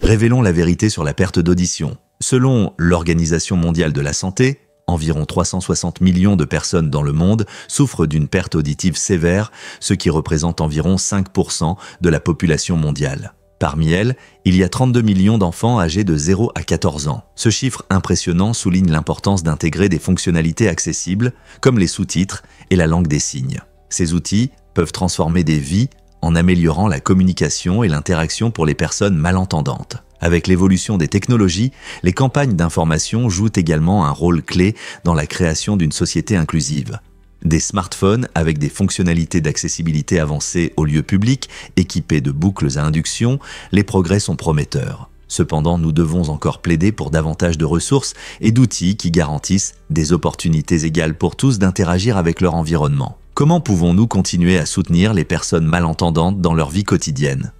Révélons la vérité sur la perte d'audition. Selon l'Organisation mondiale de la santé, environ 360 millions de personnes dans le monde souffrent d'une perte auditive sévère, ce qui représente environ 5% de la population mondiale. Parmi elles, il y a 32 millions d'enfants âgés de 0 à 14 ans. Ce chiffre impressionnant souligne l'importance d'intégrer des fonctionnalités accessibles, comme les sous-titres et la langue des signes. Ces outils peuvent transformer des vies en améliorant la communication et l'interaction pour les personnes malentendantes. Avec l'évolution des technologies, les campagnes d'information jouent également un rôle clé dans la création d'une société inclusive. Des smartphones avec des fonctionnalités d'accessibilité avancées aux lieux publics, équipés de boucles à induction, les progrès sont prometteurs. Cependant, nous devons encore plaider pour davantage de ressources et d'outils qui garantissent des opportunités égales pour tous d'interagir avec leur environnement. Comment pouvons-nous continuer à soutenir les personnes malentendantes dans leur vie quotidienne ?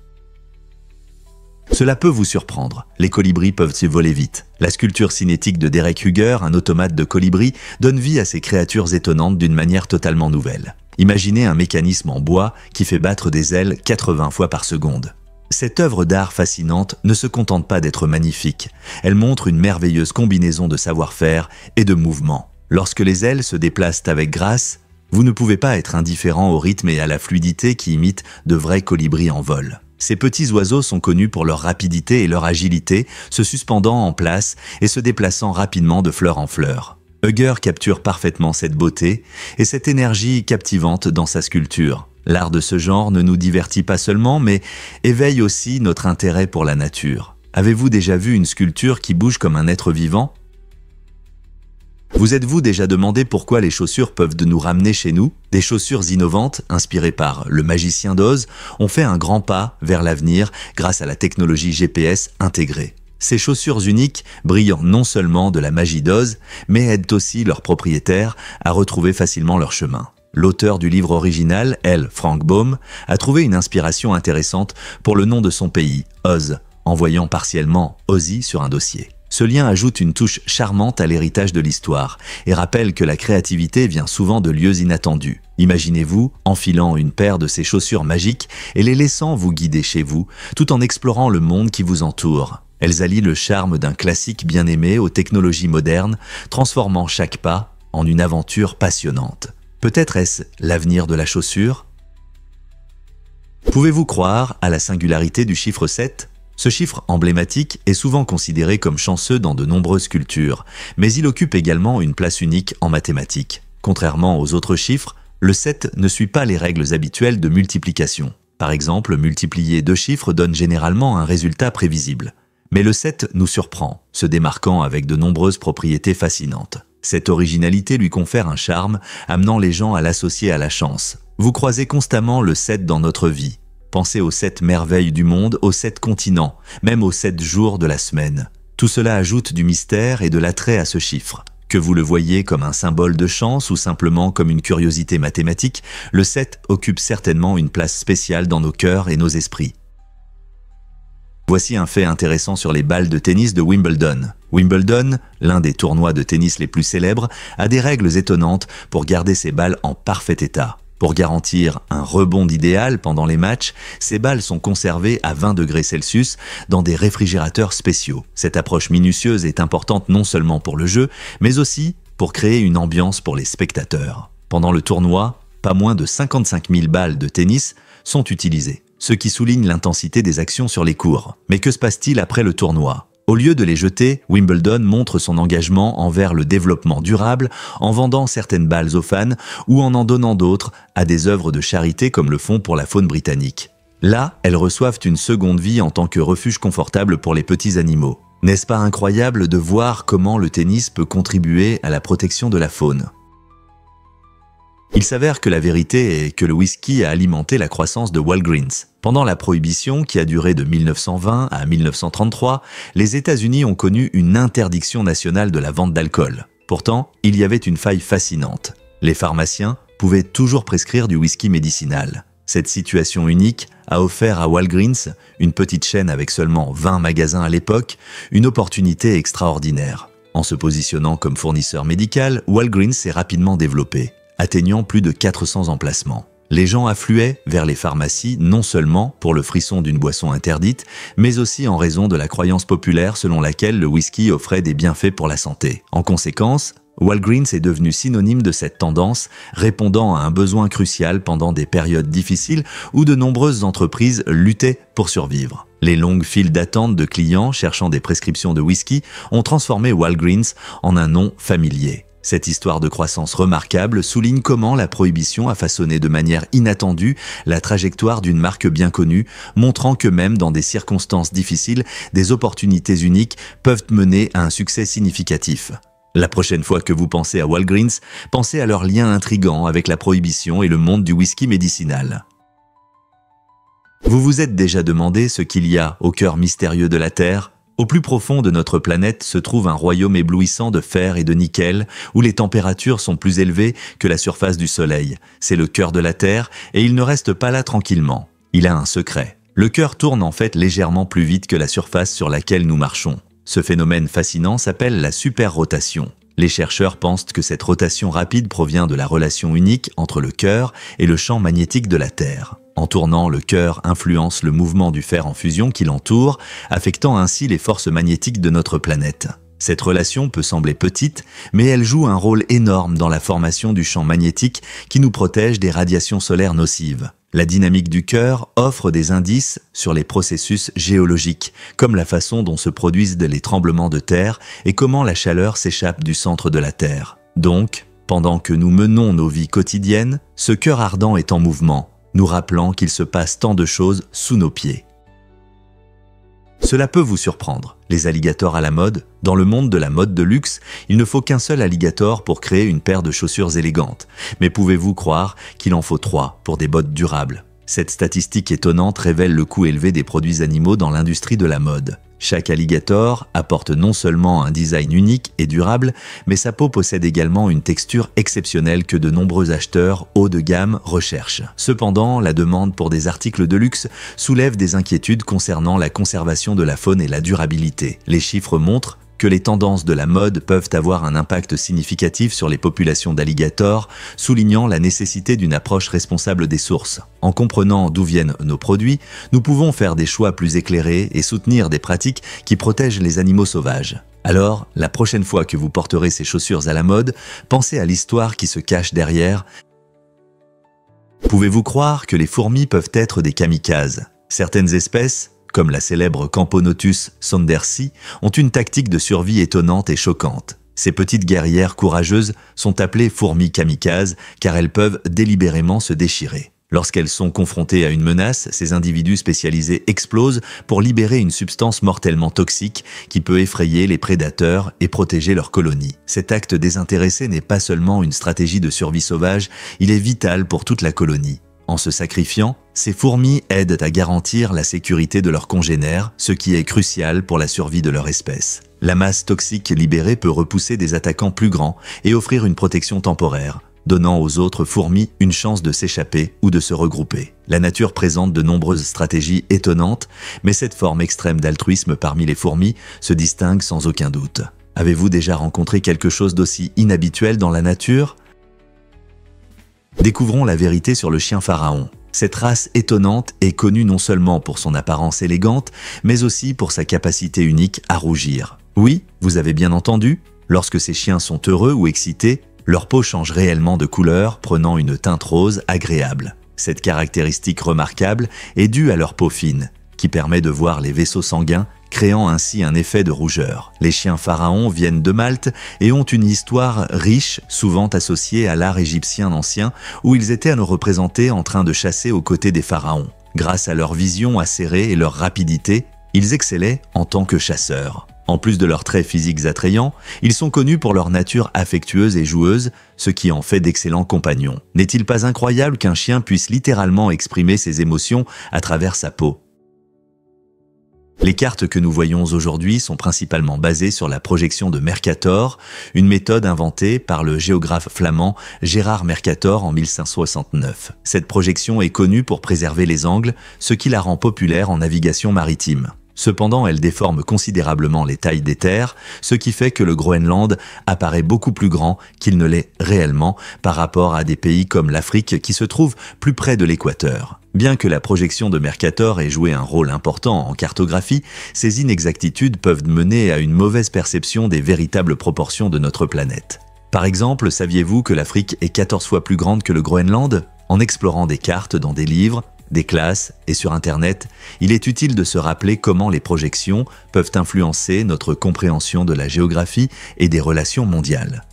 Cela peut vous surprendre, les colibris peuvent s'envoler vite. La sculpture cinétique de Derek Hugger, un automate de colibri, donne vie à ces créatures étonnantes d'une manière totalement nouvelle. Imaginez un mécanisme en bois qui fait battre des ailes 80 fois par seconde. Cette œuvre d'art fascinante ne se contente pas d'être magnifique, elle montre une merveilleuse combinaison de savoir-faire et de mouvement. Lorsque les ailes se déplacent avec grâce, vous ne pouvez pas être indifférent au rythme et à la fluidité qui imitent de vrais colibris en vol. Ces petits oiseaux sont connus pour leur rapidité et leur agilité, se suspendant en place et se déplaçant rapidement de fleur en fleur. Hugger capture parfaitement cette beauté et cette énergie captivante dans sa sculpture. L'art de ce genre ne nous divertit pas seulement, mais éveille aussi notre intérêt pour la nature. Avez-vous déjà vu une sculpture qui bouge comme un être vivant ? Vous êtes-vous déjà demandé pourquoi les chaussures peuvent nous ramener chez nous ? Des chaussures innovantes, inspirées par le magicien d'Oz, ont fait un grand pas vers l'avenir grâce à la technologie GPS intégrée. Ces chaussures uniques brillent non seulement de la magie d'Oz, mais aident aussi leurs propriétaires à retrouver facilement leur chemin. L'auteur du livre original, L. Frank Baum, a trouvé une inspiration intéressante pour le nom de son pays, Oz, en voyant partiellement Ozzy sur un dossier. Ce lien ajoute une touche charmante à l'héritage de l'histoire et rappelle que la créativité vient souvent de lieux inattendus. Imaginez-vous enfilant une paire de ces chaussures magiques et les laissant vous guider chez vous, tout en explorant le monde qui vous entoure. Elles allient le charme d'un classique bien aimé aux technologies modernes, transformant chaque pas en une aventure passionnante. Peut-être est-ce l'avenir de la chaussure ? Pouvez-vous croire à la singularité du chiffre 7 ? Ce chiffre emblématique est souvent considéré comme chanceux dans de nombreuses cultures, mais il occupe également une place unique en mathématiques. Contrairement aux autres chiffres, le 7 ne suit pas les règles habituelles de multiplication. Par exemple, multiplier deux chiffres donne généralement un résultat prévisible. Mais le 7 nous surprend, se démarquant avec de nombreuses propriétés fascinantes. Cette originalité lui confère un charme, amenant les gens à l'associer à la chance. Vous croisez constamment le 7 dans notre vie. Pensez aux 7 merveilles du monde, aux 7 continents, même aux 7 jours de la semaine. Tout cela ajoute du mystère et de l'attrait à ce chiffre. Que vous le voyez comme un symbole de chance ou simplement comme une curiosité mathématique, le 7 occupe certainement une place spéciale dans nos cœurs et nos esprits. Voici un fait intéressant sur les balles de tennis de Wimbledon. Wimbledon, l'un des tournois de tennis les plus célèbres, a des règles étonnantes pour garder ses balles en parfait état. Pour garantir un rebond idéal pendant les matchs, ces balles sont conservées à 20 degrés Celsius dans des réfrigérateurs spéciaux. Cette approche minutieuse est importante non seulement pour le jeu, mais aussi pour créer une ambiance pour les spectateurs. Pendant le tournoi, pas moins de 55 000 balles de tennis sont utilisées, ce qui souligne l'intensité des actions sur les courts. Mais que se passe-t-il après le tournoi ? Au lieu de les jeter, Wimbledon montre son engagement envers le développement durable en vendant certaines balles aux fans ou en donnant d'autres à des œuvres de charité comme le font pour la faune britannique. Là, elles reçoivent une seconde vie en tant que refuge confortable pour les petits animaux. N'est-ce pas incroyable de voir comment le tennis peut contribuer à la protection de la faune ? Il s'avère que la vérité est que le whisky a alimenté la croissance de Walgreens. Pendant la prohibition, qui a duré de 1920 à 1933, les États-Unis ont connu une interdiction nationale de la vente d'alcool. Pourtant, il y avait une faille fascinante. Les pharmaciens pouvaient toujours prescrire du whisky médicinal. Cette situation unique a offert à Walgreens, une petite chaîne avec seulement 20 magasins à l'époque, une opportunité extraordinaire. En se positionnant comme fournisseur médical, Walgreens s'est rapidement développé, atteignant plus de 400 emplacements. Les gens affluaient vers les pharmacies non seulement pour le frisson d'une boisson interdite, mais aussi en raison de la croyance populaire selon laquelle le whisky offrait des bienfaits pour la santé. En conséquence, Walgreens est devenu synonyme de cette tendance, répondant à un besoin crucial pendant des périodes difficiles où de nombreuses entreprises luttaient pour survivre. Les longues files d'attente de clients cherchant des prescriptions de whisky ont transformé Walgreens en un nom familier. Cette histoire de croissance remarquable souligne comment la prohibition a façonné de manière inattendue la trajectoire d'une marque bien connue, montrant que même dans des circonstances difficiles, des opportunités uniques peuvent mener à un succès significatif. La prochaine fois que vous pensez à Walgreens, pensez à leur lien intrigant avec la prohibition et le monde du whisky médicinal. Vous vous êtes déjà demandé ce qu'il y a au cœur mystérieux de la Terre ? Au plus profond de notre planète se trouve un royaume éblouissant de fer et de nickel, où les températures sont plus élevées que la surface du Soleil. C'est le cœur de la Terre, et il ne reste pas là tranquillement. Il a un secret. Le cœur tourne en fait légèrement plus vite que la surface sur laquelle nous marchons. Ce phénomène fascinant s'appelle la superrotation. Les chercheurs pensent que cette rotation rapide provient de la relation unique entre le cœur et le champ magnétique de la Terre. En tournant, le cœur influence le mouvement du fer en fusion qui l'entoure, affectant ainsi les forces magnétiques de notre planète. Cette relation peut sembler petite, mais elle joue un rôle énorme dans la formation du champ magnétique qui nous protège des radiations solaires nocives. La dynamique du cœur offre des indices sur les processus géologiques, comme la façon dont se produisent les tremblements de terre et comment la chaleur s'échappe du centre de la Terre. Donc, pendant que nous menons nos vies quotidiennes, ce cœur ardent est en mouvement, nous rappelant qu'il se passe tant de choses sous nos pieds. Cela peut vous surprendre. Les alligators à la mode, dans le monde de la mode de luxe, il ne faut qu'un seul alligator pour créer une paire de chaussures élégantes. Mais pouvez-vous croire qu'il en faut 3 pour des bottes durables ? Cette statistique étonnante révèle le coût élevé des produits animaux dans l'industrie de la mode. Chaque alligator apporte non seulement un design unique et durable, mais sa peau possède également une texture exceptionnelle que de nombreux acheteurs haut de gamme recherchent. Cependant, la demande pour des articles de luxe soulève des inquiétudes concernant la conservation de la faune et la durabilité. Les chiffres montrent que les tendances de la mode peuvent avoir un impact significatif sur les populations d'alligators, soulignant la nécessité d'une approche responsable des sources. En comprenant d'où viennent nos produits, nous pouvons faire des choix plus éclairés et soutenir des pratiques qui protègent les animaux sauvages. Alors, la prochaine fois que vous porterez ces chaussures à la mode, pensez à l'histoire qui se cache derrière. Pouvez-vous croire que les fourmis peuvent être des kamikazes ? Certaines espèces, comme la célèbre Camponotus sandersi, ont une tactique de survie étonnante et choquante. Ces petites guerrières courageuses sont appelées fourmis kamikazes car elles peuvent délibérément se déchirer. Lorsqu'elles sont confrontées à une menace, ces individus spécialisés explosent pour libérer une substance mortellement toxique qui peut effrayer les prédateurs et protéger leur colonie. Cet acte désintéressé n'est pas seulement une stratégie de survie sauvage, il est vital pour toute la colonie. En se sacrifiant, ces fourmis aident à garantir la sécurité de leurs congénères, ce qui est crucial pour la survie de leur espèce. La masse toxique libérée peut repousser des attaquants plus grands et offrir une protection temporaire, donnant aux autres fourmis une chance de s'échapper ou de se regrouper. La nature présente de nombreuses stratégies étonnantes, mais cette forme extrême d'altruisme parmi les fourmis se distingue sans aucun doute. Avez-vous déjà rencontré quelque chose d'aussi inhabituel dans la nature ? Découvrons la vérité sur le chien pharaon. Cette race étonnante est connue non seulement pour son apparence élégante, mais aussi pour sa capacité unique à rougir. Oui, vous avez bien entendu, lorsque ces chiens sont heureux ou excités, leur peau change réellement de couleur, prenant une teinte rose agréable. Cette caractéristique remarquable est due à leur peau fine, qui permet de voir les vaisseaux sanguins, créant ainsi un effet de rougeur. Les chiens pharaons viennent de Malte et ont une histoire riche, souvent associée à l'art égyptien ancien, où ils étaient à nous représenter en train de chasser aux côtés des pharaons. Grâce à leur vision acérée et leur rapidité, ils excellaient en tant que chasseurs. En plus de leurs traits physiques attrayants, ils sont connus pour leur nature affectueuse et joueuse, ce qui en fait d'excellents compagnons. N'est-il pas incroyable qu'un chien puisse littéralement exprimer ses émotions à travers sa peau ? Les cartes que nous voyons aujourd'hui sont principalement basées sur la projection de Mercator, une méthode inventée par le géographe flamand Gérard Mercator en 1569. Cette projection est connue pour préserver les angles, ce qui la rend populaire en navigation maritime. Cependant, elles déforment considérablement les tailles des terres, ce qui fait que le Groenland apparaît beaucoup plus grand qu'il ne l'est réellement par rapport à des pays comme l'Afrique qui se trouvent plus près de l'équateur. Bien que la projection de Mercator ait joué un rôle important en cartographie, ces inexactitudes peuvent mener à une mauvaise perception des véritables proportions de notre planète. Par exemple, saviez-vous que l'Afrique est 14 fois plus grande que le Groenland? En explorant des cartes dans des livres, des classes et sur Internet, il est utile de se rappeler comment les projections peuvent influencer notre compréhension de la géographie et des relations mondiales.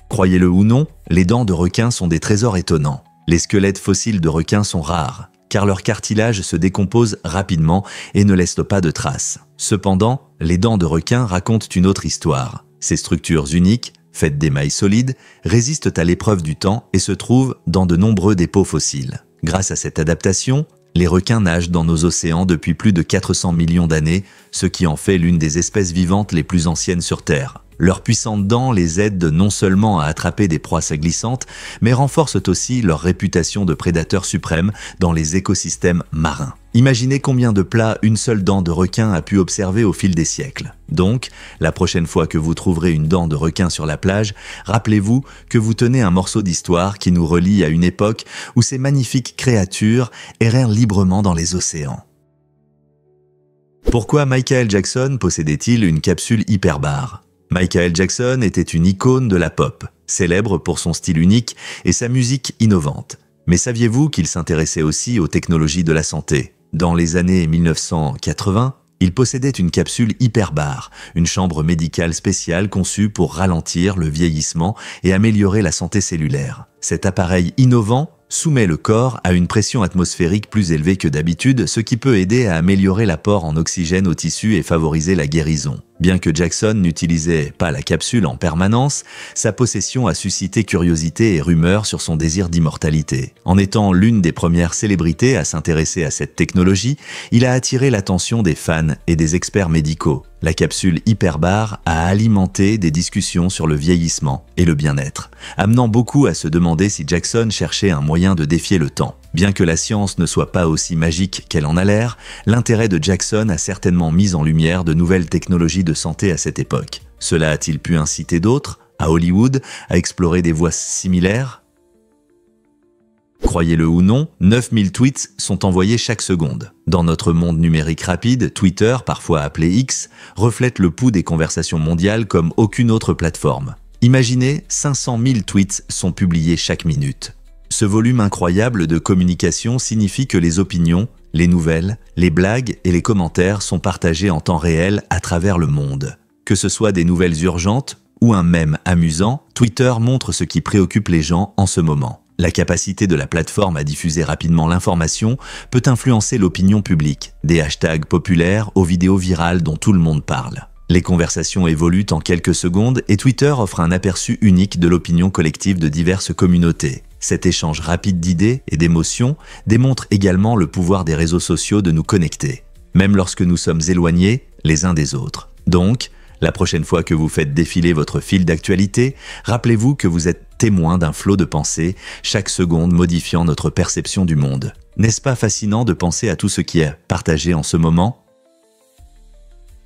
Croyez-le ou non, les dents de requin sont des trésors étonnants. Les squelettes fossiles de requins sont rares, car leur cartilage se décompose rapidement et ne laisse pas de traces. Cependant, les dents de requin racontent une autre histoire. Ces structures uniques, faites d'émail solide, résistent à l'épreuve du temps et se trouvent dans de nombreux dépôts fossiles. Grâce à cette adaptation, les requins nagent dans nos océans depuis plus de 400 millions d'années, ce qui en fait l'une des espèces vivantes les plus anciennes sur Terre. Leurs puissantes dents les aident non seulement à attraper des proies glissantes, mais renforcent aussi leur réputation de prédateurs suprêmes dans les écosystèmes marins. Imaginez combien de plats une seule dent de requin a pu observer au fil des siècles. Donc, la prochaine fois que vous trouverez une dent de requin sur la plage, rappelez-vous que vous tenez un morceau d'histoire qui nous relie à une époque où ces magnifiques créatures errèrent librement dans les océans. Pourquoi Michael Jackson possédait-il une capsule hyperbare ? Michael Jackson était une icône de la pop, célèbre pour son style unique et sa musique innovante. Mais saviez-vous qu'il s'intéressait aussi aux technologies de la santé? Dans les années 1980, il possédait une capsule hyperbare, une chambre médicale spéciale conçue pour ralentir le vieillissement et améliorer la santé cellulaire. Cet appareil innovant soumet le corps à une pression atmosphérique plus élevée que d'habitude, ce qui peut aider à améliorer l'apport en oxygène aux tissus et favoriser la guérison. Bien que Jackson n'utilisait pas la capsule en permanence, sa possession a suscité curiosité et rumeurs sur son désir d'immortalité. En étant l'une des premières célébrités à s'intéresser à cette technologie, il a attiré l'attention des fans et des experts médicaux. La capsule hyperbare a alimenté des discussions sur le vieillissement et le bien-être, amenant beaucoup à se demander si Jackson cherchait un moyen de défier le temps. Bien que la science ne soit pas aussi magique qu'elle en a l'air, l'intérêt de Jackson a certainement mis en lumière de nouvelles technologies de santé à cette époque. Cela a-t-il pu inciter d'autres, à Hollywood, à explorer des voies similaires ? Croyez-le ou non, 9000 tweets sont envoyés chaque seconde. Dans notre monde numérique rapide, Twitter, parfois appelé X, reflète le pouls des conversations mondiales comme aucune autre plateforme. Imaginez, 500 000 tweets sont publiés chaque minute. Ce volume incroyable de communication signifie que les opinions, les nouvelles, les blagues et les commentaires sont partagés en temps réel à travers le monde. Que ce soit des nouvelles urgentes ou un mème amusant, Twitter montre ce qui préoccupe les gens en ce moment. La capacité de la plateforme à diffuser rapidement l'information peut influencer l'opinion publique, des hashtags populaires aux vidéos virales dont tout le monde parle. Les conversations évoluent en quelques secondes et Twitter offre un aperçu unique de l'opinion collective de diverses communautés. Cet échange rapide d'idées et d'émotions démontre également le pouvoir des réseaux sociaux de nous connecter, même lorsque nous sommes éloignés les uns des autres. Donc, la prochaine fois que vous faites défiler votre fil d'actualité, rappelez-vous que vous êtes témoin d'un flot de pensées, chaque seconde modifiant notre perception du monde. N'est-ce pas fascinant de penser à tout ce qui est partagé en ce moment ?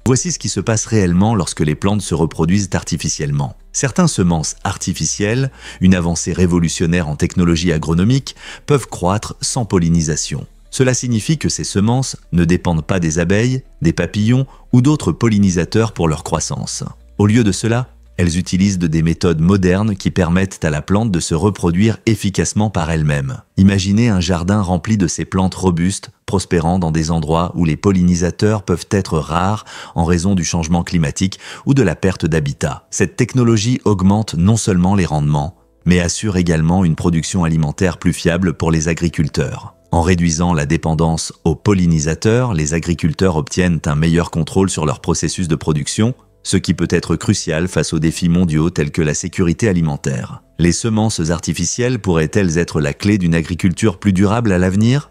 Voici ce qui se passe réellement lorsque les plantes se reproduisent artificiellement. Certaines semences artificielles, une avancée révolutionnaire en technologie agronomique, peuvent croître sans pollinisation. Cela signifie que ces semences ne dépendent pas des abeilles, des papillons ou d'autres pollinisateurs pour leur croissance. Au lieu de cela, elles utilisent des méthodes modernes qui permettent à la plante de se reproduire efficacement par elle-même. Imaginez un jardin rempli de ces plantes robustes, prospérant dans des endroits où les pollinisateurs peuvent être rares en raison du changement climatique ou de la perte d'habitat. Cette technologie augmente non seulement les rendements, mais assure également une production alimentaire plus fiable pour les agriculteurs. En réduisant la dépendance aux pollinisateurs, les agriculteurs obtiennent un meilleur contrôle sur leur processus de production, ce qui peut être crucial face aux défis mondiaux tels que la sécurité alimentaire. Les semences artificielles pourraient-elles être la clé d'une agriculture plus durable à l'avenir ?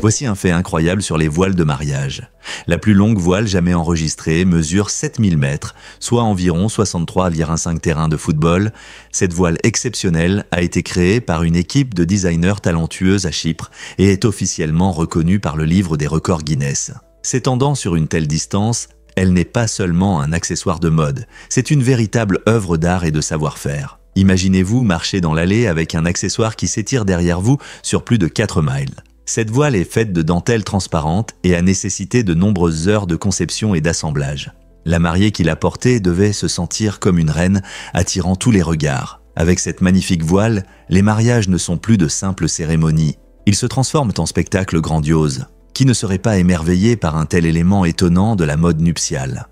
Voici un fait incroyable sur les voiles de mariage. La plus longue voile jamais enregistrée mesure 7000 mètres, soit environ 63,5 terrains de football. Cette voile exceptionnelle a été créée par une équipe de designers talentueuses à Chypre et est officiellement reconnue par le livre des records Guinness. S'étendant sur une telle distance, elle n'est pas seulement un accessoire de mode, c'est une véritable œuvre d'art et de savoir-faire. Imaginez-vous marcher dans l'allée avec un accessoire qui s'étire derrière vous sur plus de 4 miles. Cette voile est faite de dentelle transparente et a nécessité de nombreuses heures de conception et d'assemblage. La mariée qui l'a portée devait se sentir comme une reine, attirant tous les regards. Avec cette magnifique voile, les mariages ne sont plus de simples cérémonies. Ils se transforment en spectacles grandioses. Qui ne serait pas émerveillé par un tel élément étonnant de la mode nuptiale?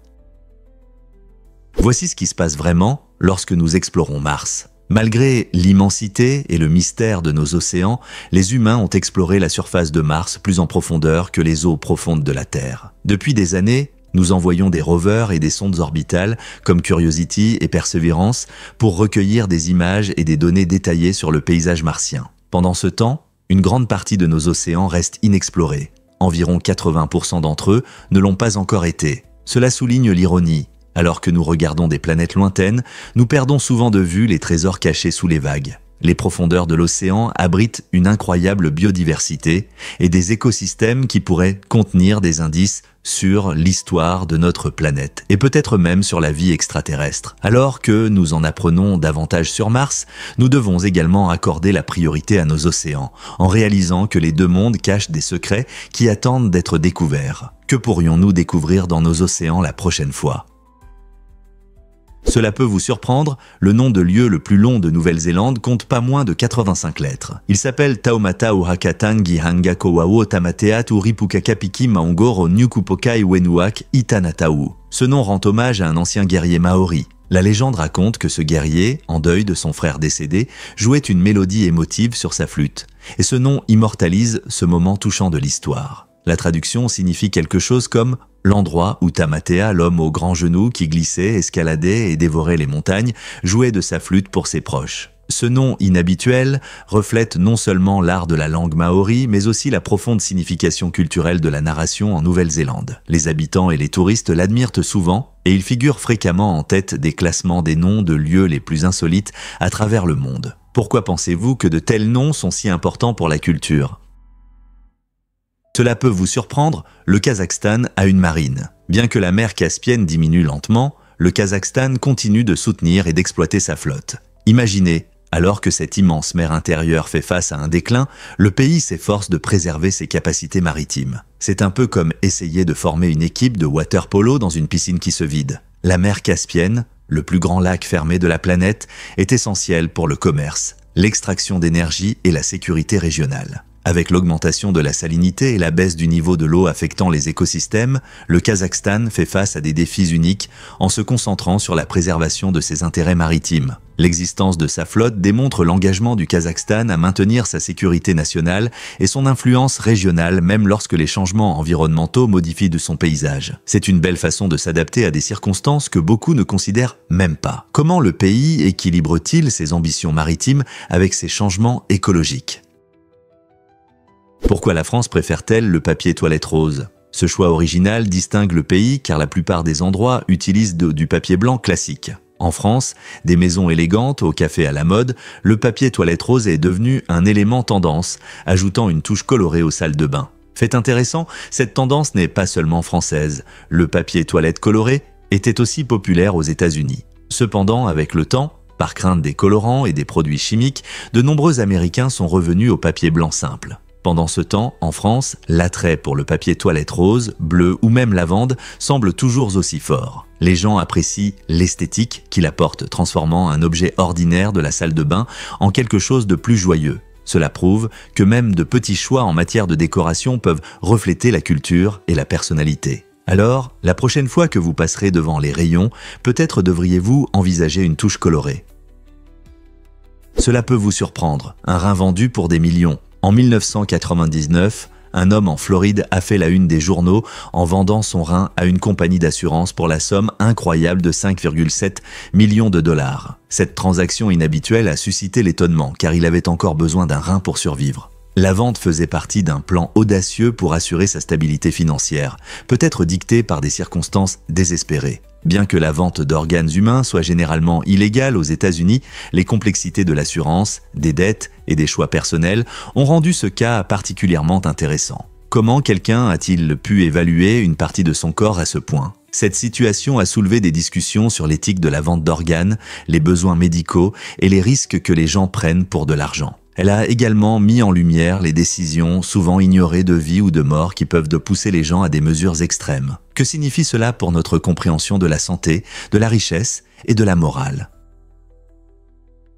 Voici ce qui se passe vraiment lorsque nous explorons Mars. Malgré l'immensité et le mystère de nos océans, les humains ont exploré la surface de Mars plus en profondeur que les eaux profondes de la Terre. Depuis des années, nous envoyons des rovers et des sondes orbitales comme Curiosity et Perseverance pour recueillir des images et des données détaillées sur le paysage martien. Pendant ce temps, une grande partie de nos océans reste inexplorée. Environ 80% d'entre eux ne l'ont pas encore été. Cela souligne l'ironie. Alors que nous regardons des planètes lointaines, nous perdons souvent de vue les trésors cachés sous les vagues. Les profondeurs de l'océan abritent une incroyable biodiversité et des écosystèmes qui pourraient contenir des indices sur l'histoire de notre planète et peut-être même sur la vie extraterrestre. Alors que nous en apprenons davantage sur Mars, nous devons également accorder la priorité à nos océans, en réalisant que les deux mondes cachent des secrets qui attendent d'être découverts. Que pourrions-nous découvrir dans nos océans la prochaine fois ? Cela peut vous surprendre, le nom de lieu le plus long de Nouvelle-Zélande compte pas moins de 85 lettres. Il s'appelle Taumata Uhakatan Gihanga Kowao Tamatea Turipukakapiki Maongoro Nyukupokai Wenuak Itanatau. Ce nom rend hommage à un ancien guerrier maori. La légende raconte que ce guerrier, en deuil de son frère décédé, jouait une mélodie émotive sur sa flûte. Et ce nom immortalise ce moment touchant de l'histoire. La traduction signifie quelque chose comme « l'endroit où Tamatea, l'homme aux grands genoux qui glissait, escaladait et dévorait les montagnes, jouait de sa flûte pour ses proches ». Ce nom inhabituel reflète non seulement l'art de la langue maori, mais aussi la profonde signification culturelle de la narration en Nouvelle-Zélande. Les habitants et les touristes l'admirent souvent et il figure fréquemment en tête des classements des noms de lieux les plus insolites à travers le monde. Pourquoi pensez-vous que de tels noms sont si importants pour la culture ? Cela peut vous surprendre, le Kazakhstan a une marine. Bien que la mer Caspienne diminue lentement, le Kazakhstan continue de soutenir et d'exploiter sa flotte. Imaginez, alors que cette immense mer intérieure fait face à un déclin, le pays s'efforce de préserver ses capacités maritimes. C'est un peu comme essayer de former une équipe de water-polo dans une piscine qui se vide. La mer Caspienne, le plus grand lac fermé de la planète, est essentielle pour le commerce, l'extraction d'énergie et la sécurité régionale. Avec l'augmentation de la salinité et la baisse du niveau de l'eau affectant les écosystèmes, le Kazakhstan fait face à des défis uniques en se concentrant sur la préservation de ses intérêts maritimes. L'existence de sa flotte démontre l'engagement du Kazakhstan à maintenir sa sécurité nationale et son influence régionale même lorsque les changements environnementaux modifient de son paysage. C'est une belle façon de s'adapter à des circonstances que beaucoup ne considèrent même pas. Comment le pays équilibre-t-il ses ambitions maritimes avec ces changements écologiques ? Pourquoi la France préfère-t-elle le papier toilette rose ? Ce choix original distingue le pays car la plupart des endroits utilisent du papier blanc classique. En France, des maisons élégantes au café à la mode, le papier toilette rose est devenu un élément tendance, ajoutant une touche colorée aux salles de bain. Fait intéressant, cette tendance n'est pas seulement française. Le papier toilette coloré était aussi populaire aux États-Unis. Cependant, avec le temps, par crainte des colorants et des produits chimiques, de nombreux Américains sont revenus au papier blanc simple. Pendant ce temps, en France, l'attrait pour le papier toilette rose, bleu ou même lavande semble toujours aussi fort. Les gens apprécient l'esthétique qu'il apporte, transformant un objet ordinaire de la salle de bain en quelque chose de plus joyeux. Cela prouve que même de petits choix en matière de décoration peuvent refléter la culture et la personnalité. Alors, la prochaine fois que vous passerez devant les rayons, peut-être devriez-vous envisager une touche colorée. Cela peut vous surprendre, un rein vendu pour des millions. En 1999, un homme en Floride a fait la une des journaux en vendant son rein à une compagnie d'assurance pour la somme incroyable de 5,7 millions de dollars. Cette transaction inhabituelle a suscité l'étonnement car il avait encore besoin d'un rein pour survivre. La vente faisait partie d'un plan audacieux pour assurer sa stabilité financière, peut-être dicté par des circonstances désespérées. Bien que la vente d'organes humains soit généralement illégale aux États-Unis, les complexités de l'assurance, des dettes et des choix personnels ont rendu ce cas particulièrement intéressant. Comment quelqu'un a-t-il pu évaluer une partie de son corps à ce point ? Cette situation a soulevé des discussions sur l'éthique de la vente d'organes, les besoins médicaux et les risques que les gens prennent pour de l'argent. Elle a également mis en lumière les décisions souvent ignorées de vie ou de mort qui peuvent pousser les gens à des mesures extrêmes. Que signifie cela pour notre compréhension de la santé, de la richesse et de la morale ?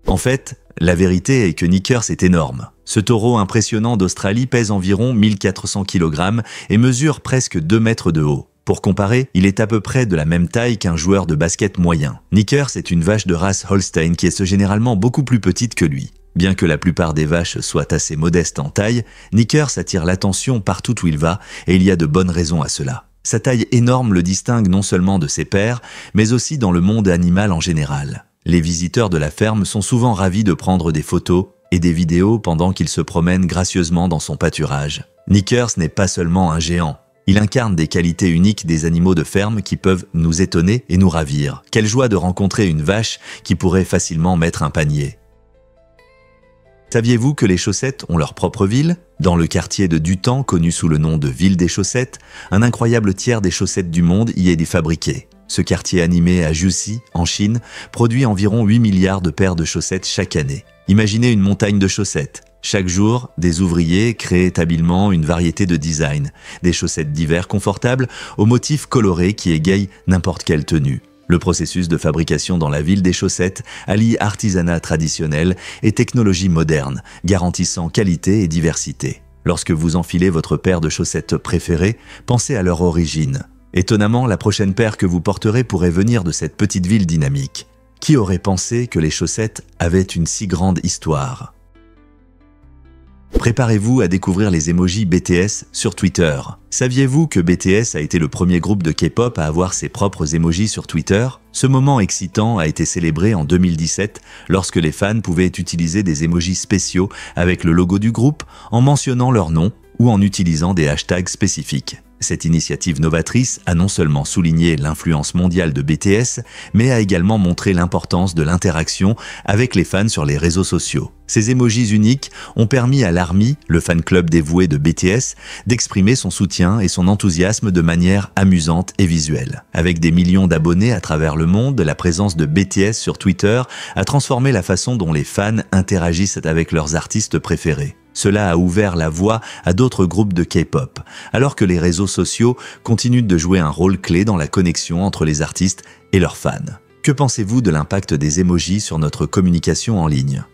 En fait, la vérité est que Knickers est énorme. Ce taureau impressionnant d'Australie pèse environ 1400 kg et mesure presque 2 mètres de haut. Pour comparer, il est à peu près de la même taille qu'un joueur de basket moyen. Knickers est une vache de race Holstein qui est généralement beaucoup plus petite que lui. Bien que la plupart des vaches soient assez modestes en taille, Knickers attire l'attention partout où il va et il y a de bonnes raisons à cela. Sa taille énorme le distingue non seulement de ses pairs, mais aussi dans le monde animal en général. Les visiteurs de la ferme sont souvent ravis de prendre des photos et des vidéos pendant qu'il se promène gracieusement dans son pâturage. Knickers n'est pas seulement un géant. Il incarne des qualités uniques des animaux de ferme qui peuvent nous étonner et nous ravir. Quelle joie de rencontrer une vache qui pourrait facilement mettre un panier. Saviez-vous que les chaussettes ont leur propre ville ? Dans le quartier de Dutan, connu sous le nom de Ville des Chaussettes, un incroyable tiers des chaussettes du monde y est fabriqué. Ce quartier animé à Juxi, en Chine, produit environ 8 milliards de paires de chaussettes chaque année. Imaginez une montagne de chaussettes. Chaque jour, des ouvriers créent habilement une variété de designs, des chaussettes d'hiver confortables aux motifs colorés qui égayent n'importe quelle tenue. Le processus de fabrication dans la ville des chaussettes allie artisanat traditionnel et technologie moderne, garantissant qualité et diversité. Lorsque vous enfilez votre paire de chaussettes préférée, pensez à leur origine. Étonnamment, la prochaine paire que vous porterez pourrait venir de cette petite ville dynamique. Qui aurait pensé que les chaussettes avaient une si grande histoire ? Préparez-vous à découvrir les emojis BTS sur Twitter. Saviez-vous que BTS a été le premier groupe de K-pop à avoir ses propres emojis sur Twitter ? Ce moment excitant a été célébré en 2017 lorsque les fans pouvaient utiliser des emojis spéciaux avec le logo du groupe en mentionnant leur nom ou en utilisant des hashtags spécifiques. Cette initiative novatrice a non seulement souligné l'influence mondiale de BTS, mais a également montré l'importance de l'interaction avec les fans sur les réseaux sociaux. Ces emojis uniques ont permis à l'ARMY, le fan club dévoué de BTS, d'exprimer son soutien et son enthousiasme de manière amusante et visuelle. Avec des millions d'abonnés à travers le monde, la présence de BTS sur Twitter a transformé la façon dont les fans interagissent avec leurs artistes préférés. Cela a ouvert la voie à d'autres groupes de K-pop, alors que les réseaux sociaux continuent de jouer un rôle clé dans la connexion entre les artistes et leurs fans. Que pensez-vous de l'impact des emojis sur notre communication en ligne ?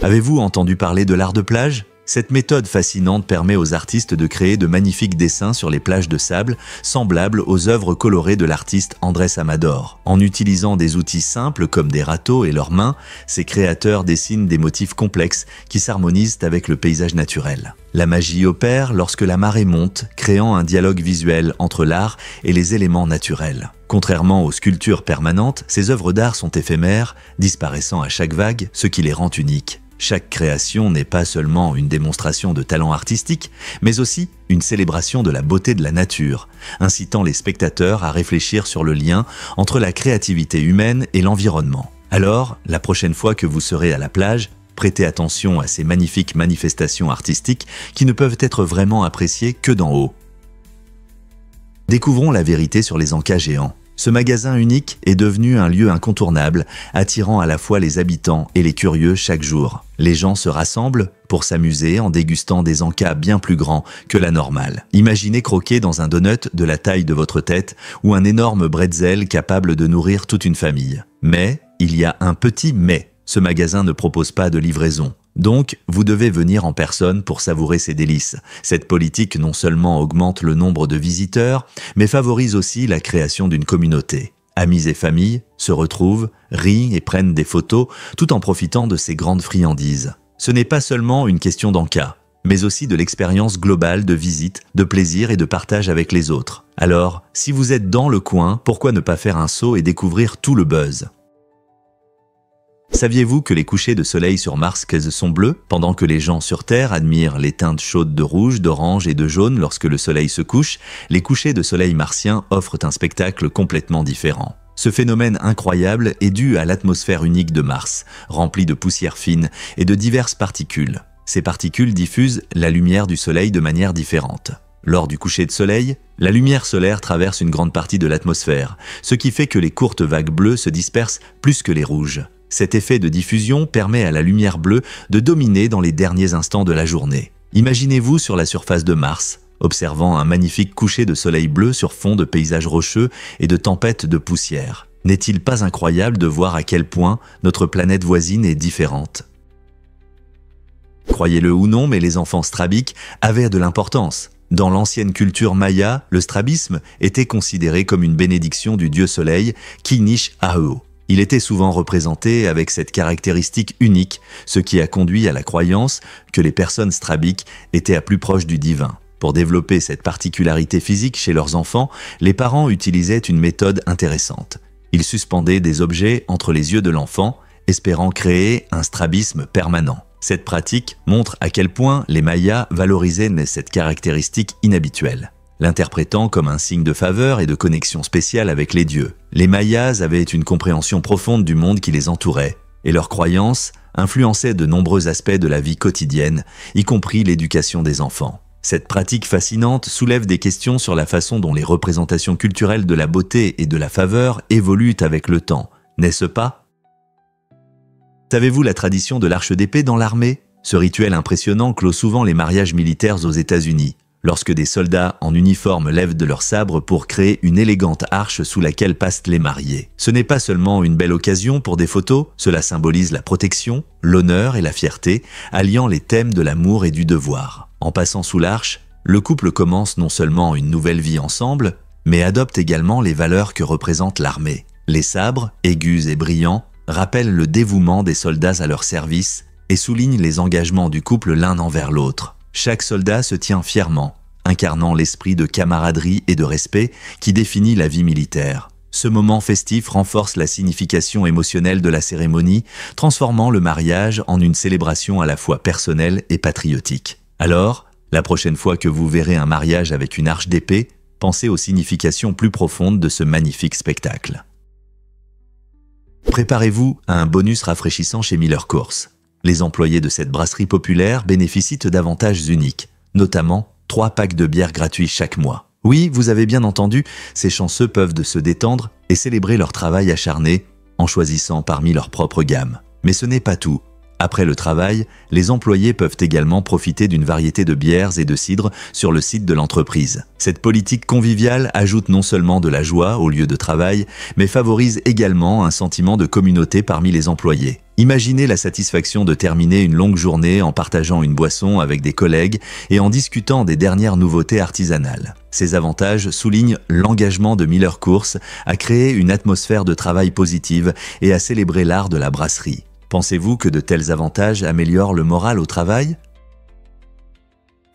Avez-vous entendu parler de l'art de plage ? Cette méthode fascinante permet aux artistes de créer de magnifiques dessins sur les plages de sable, semblables aux œuvres colorées de l'artiste Andrés Amador. En utilisant des outils simples comme des râteaux et leurs mains, ces créateurs dessinent des motifs complexes qui s'harmonisent avec le paysage naturel. La magie opère lorsque la marée monte, créant un dialogue visuel entre l'art et les éléments naturels. Contrairement aux sculptures permanentes, ces œuvres d'art sont éphémères, disparaissant à chaque vague, ce qui les rend uniques. Chaque création n'est pas seulement une démonstration de talent artistique, mais aussi une célébration de la beauté de la nature, incitant les spectateurs à réfléchir sur le lien entre la créativité humaine et l'environnement. Alors, la prochaine fois que vous serez à la plage, prêtez attention à ces magnifiques manifestations artistiques qui ne peuvent être vraiment appréciées que d'en haut. Découvrons la vérité sur les encas géants. Ce magasin unique est devenu un lieu incontournable, attirant à la fois les habitants et les curieux chaque jour. Les gens se rassemblent pour s'amuser en dégustant des encas bien plus grands que la normale. Imaginez croquer dans un donut de la taille de votre tête ou un énorme bretzel capable de nourrir toute une famille. Mais il y a un petit mais. Ce magasin ne propose pas de livraison. Donc, vous devez venir en personne pour savourer ces délices. Cette politique non seulement augmente le nombre de visiteurs, mais favorise aussi la création d'une communauté. Amis et familles se retrouvent, rient et prennent des photos tout en profitant de ces grandes friandises. Ce n'est pas seulement une question d'encas, mais aussi de l'expérience globale de visite, de plaisir et de partage avec les autres. Alors, si vous êtes dans le coin, pourquoi ne pas faire un saut et découvrir tout le buzz ? Saviez-vous que les couchers de soleil sur Mars sont bleus, pendant que les gens sur Terre admirent les teintes chaudes de rouge, d'orange et de jaune lorsque le soleil se couche, les couchers de soleil martiens offrent un spectacle complètement différent. Ce phénomène incroyable est dû à l'atmosphère unique de Mars, remplie de poussière fine et de diverses particules. Ces particules diffusent la lumière du soleil de manière différente. Lors du coucher de soleil, la lumière solaire traverse une grande partie de l'atmosphère, ce qui fait que les courtes vagues bleues se dispersent plus que les rouges. Cet effet de diffusion permet à la lumière bleue de dominer dans les derniers instants de la journée. Imaginez-vous sur la surface de Mars, observant un magnifique coucher de soleil bleu sur fond de paysages rocheux et de tempêtes de poussière. N'est-il pas incroyable de voir à quel point notre planète voisine est différente? Croyez-le ou non, mais les enfants strabiques avaient de l'importance. Dans l'ancienne culture maya, le strabisme était considéré comme une bénédiction du dieu soleil, Kinish-Ahau. Il était souvent représenté avec cette caractéristique unique, ce qui a conduit à la croyance que les personnes strabiques étaient à plus proche du divin. Pour développer cette particularité physique chez leurs enfants, les parents utilisaient une méthode intéressante. Ils suspendaient des objets entre les yeux de l'enfant, espérant créer un strabisme permanent. Cette pratique montre à quel point les Mayas valorisaient cette caractéristique inhabituelle, l'interprétant comme un signe de faveur et de connexion spéciale avec les dieux. Les Mayas avaient une compréhension profonde du monde qui les entourait, et leurs croyances influençaient de nombreux aspects de la vie quotidienne, y compris l'éducation des enfants. Cette pratique fascinante soulève des questions sur la façon dont les représentations culturelles de la beauté et de la faveur évoluent avec le temps, n'est-ce pas? Savez-vous la tradition de l'arche d'épée dans l'armée? Ce rituel impressionnant clôt souvent les mariages militaires aux États-Unis, lorsque des soldats en uniforme lèvent de leur sabre pour créer une élégante arche sous laquelle passent les mariés. Ce n'est pas seulement une belle occasion pour des photos, cela symbolise la protection, l'honneur et la fierté, alliant les thèmes de l'amour et du devoir. En passant sous l'arche, le couple commence non seulement une nouvelle vie ensemble, mais adopte également les valeurs que représente l'armée. Les sabres, aigus et brillants, rappellent le dévouement des soldats à leur service et soulignent les engagements du couple l'un envers l'autre. Chaque soldat se tient fièrement, incarnant l'esprit de camaraderie et de respect qui définit la vie militaire. Ce moment festif renforce la signification émotionnelle de la cérémonie, transformant le mariage en une célébration à la fois personnelle et patriotique. Alors, la prochaine fois que vous verrez un mariage avec une arche d'épée, pensez aux significations plus profondes de ce magnifique spectacle. Préparez-vous à un bonus rafraîchissant chez Miller Coors. Les employés de cette brasserie populaire bénéficient d'avantages uniques, notamment 3 packs de bière gratuits chaque mois. Oui, vous avez bien entendu, ces chanceux peuvent se détendre et célébrer leur travail acharné en choisissant parmi leur propre gamme. Mais ce n'est pas tout. Après le travail, les employés peuvent également profiter d'une variété de bières et de cidres sur le site de l'entreprise. Cette politique conviviale ajoute non seulement de la joie au lieu de travail, mais favorise également un sentiment de communauté parmi les employés. Imaginez la satisfaction de terminer une longue journée en partageant une boisson avec des collègues et en discutant des dernières nouveautés artisanales. Ces avantages soulignent l'engagement de Miller Coors à créer une atmosphère de travail positive et à célébrer l'art de la brasserie. Pensez-vous que de tels avantages améliorent le moral au travail?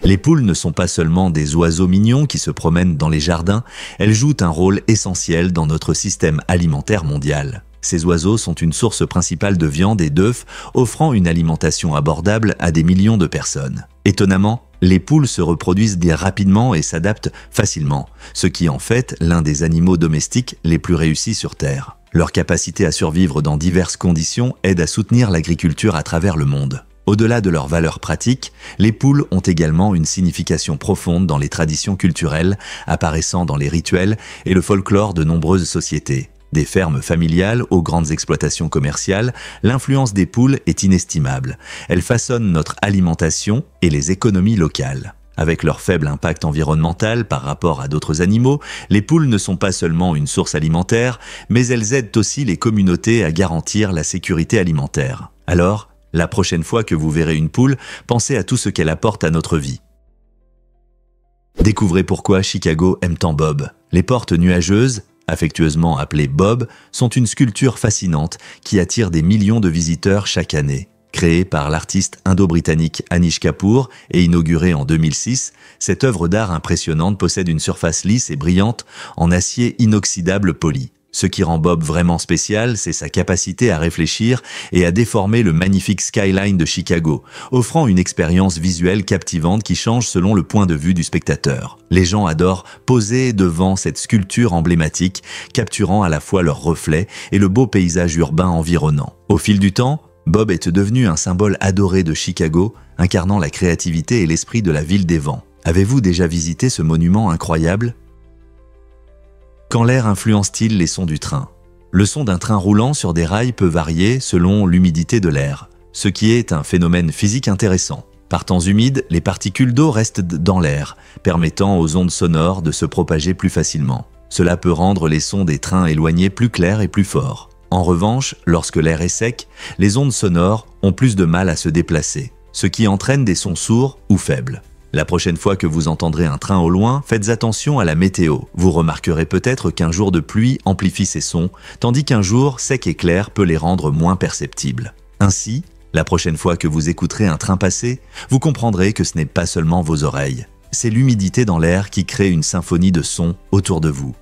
Les poules ne sont pas seulement des oiseaux mignons qui se promènent dans les jardins, elles jouent un rôle essentiel dans notre système alimentaire mondial. Ces oiseaux sont une source principale de viande et d'œufs, offrant une alimentation abordable à des millions de personnes. Étonnamment, les poules se reproduisent rapidement et s'adaptent facilement, ce qui en fait l'un des animaux domestiques les plus réussis sur Terre. Leur capacité à survivre dans diverses conditions aide à soutenir l'agriculture à travers le monde. Au-delà de leurs valeurs pratiques, les poules ont également une signification profonde dans les traditions culturelles, apparaissant dans les rituels et le folklore de nombreuses sociétés. Des fermes familiales aux grandes exploitations commerciales, l'influence des poules est inestimable. Elles façonnent notre alimentation et les économies locales. Avec leur faible impact environnemental par rapport à d'autres animaux, les poules ne sont pas seulement une source alimentaire, mais elles aident aussi les communautés à garantir la sécurité alimentaire. Alors, la prochaine fois que vous verrez une poule, pensez à tout ce qu'elle apporte à notre vie. Découvrez pourquoi Chicago aime tant Bob. Les portes nuageuses, affectueusement appelées Bob, sont une sculpture fascinante qui attire des millions de visiteurs chaque année. Créée par l'artiste indo-britannique Anish Kapoor et inaugurée en 2006, cette œuvre d'art impressionnante possède une surface lisse et brillante en acier inoxydable poli. Ce qui rend Bob vraiment spécial, c'est sa capacité à réfléchir et à déformer le magnifique skyline de Chicago, offrant une expérience visuelle captivante qui change selon le point de vue du spectateur. Les gens adorent poser devant cette sculpture emblématique, capturant à la fois leur reflet et le beau paysage urbain environnant. Au fil du temps, Bob est devenu un symbole adoré de Chicago, incarnant la créativité et l'esprit de la ville des vents. Avez-vous déjà visité ce monument incroyable ? Quand l'air influence-t-il les sons du train ? Le son d'un train roulant sur des rails peut varier selon l'humidité de l'air, ce qui est un phénomène physique intéressant. Par temps humide, les particules d'eau restent dans l'air, permettant aux ondes sonores de se propager plus facilement. Cela peut rendre les sons des trains éloignés plus clairs et plus forts. En revanche, lorsque l'air est sec, les ondes sonores ont plus de mal à se déplacer, ce qui entraîne des sons sourds ou faibles. La prochaine fois que vous entendrez un train au loin, faites attention à la météo. Vous remarquerez peut-être qu'un jour de pluie amplifie ces sons, tandis qu'un jour sec et clair peut les rendre moins perceptibles. Ainsi, la prochaine fois que vous écouterez un train passer, vous comprendrez que ce n'est pas seulement vos oreilles. C'est l'humidité dans l'air qui crée une symphonie de sons autour de vous.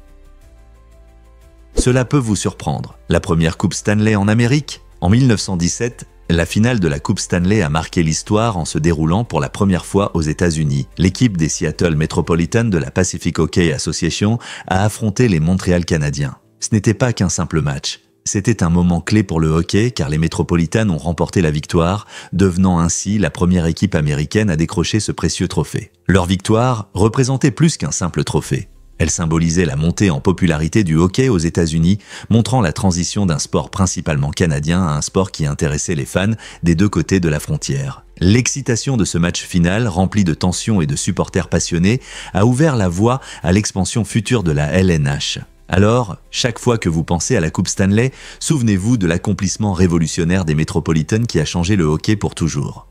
Cela peut vous surprendre. La première Coupe Stanley en Amérique ? En 1917, la finale de la Coupe Stanley a marqué l'histoire en se déroulant pour la première fois aux États-Unis. L'équipe des Seattle Metropolitan de la Pacific Hockey Association a affronté les Montréal Canadiens. Ce n'était pas qu'un simple match. C'était un moment clé pour le hockey car les Metropolitans ont remporté la victoire, devenant ainsi la première équipe américaine à décrocher ce précieux trophée. Leur victoire représentait plus qu'un simple trophée. Elle symbolisait la montée en popularité du hockey aux États-Unis, montrant la transition d'un sport principalement canadien à un sport qui intéressait les fans des deux côtés de la frontière. L'excitation de ce match final, rempli de tensions et de supporters passionnés, a ouvert la voie à l'expansion future de la LNH. Alors, chaque fois que vous pensez à la Coupe Stanley, souvenez-vous de l'accomplissement révolutionnaire des Metropolitans qui a changé le hockey pour toujours.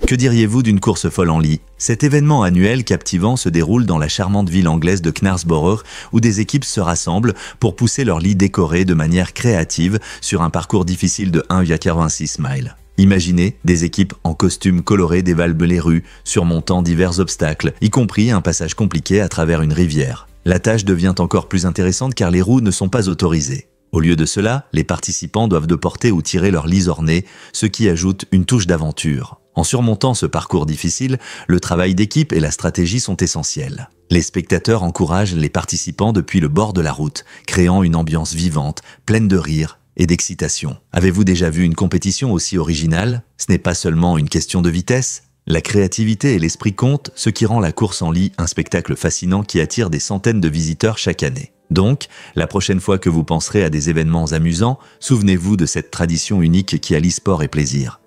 Que diriez-vous d'une course folle en lit ? Cet événement annuel captivant se déroule dans la charmante ville anglaise de Knaresborough où des équipes se rassemblent pour pousser leurs lits décorés de manière créative sur un parcours difficile de 1,86 miles. Imaginez, des équipes en costumes colorés dévalent les rues, surmontant divers obstacles, y compris un passage compliqué à travers une rivière. La tâche devient encore plus intéressante car les roues ne sont pas autorisées. Au lieu de cela, les participants doivent porter ou tirer leurs lits ornés, ce qui ajoute une touche d'aventure. En surmontant ce parcours difficile, le travail d'équipe et la stratégie sont essentiels. Les spectateurs encouragent les participants depuis le bord de la route, créant une ambiance vivante, pleine de rire et d'excitation. Avez-vous déjà vu une compétition aussi originale ? Ce n'est pas seulement une question de vitesse. La créativité et l'esprit comptent, ce qui rend la course en lit un spectacle fascinant qui attire des centaines de visiteurs chaque année. Donc, la prochaine fois que vous penserez à des événements amusants, souvenez-vous de cette tradition unique qui allie sport et plaisir.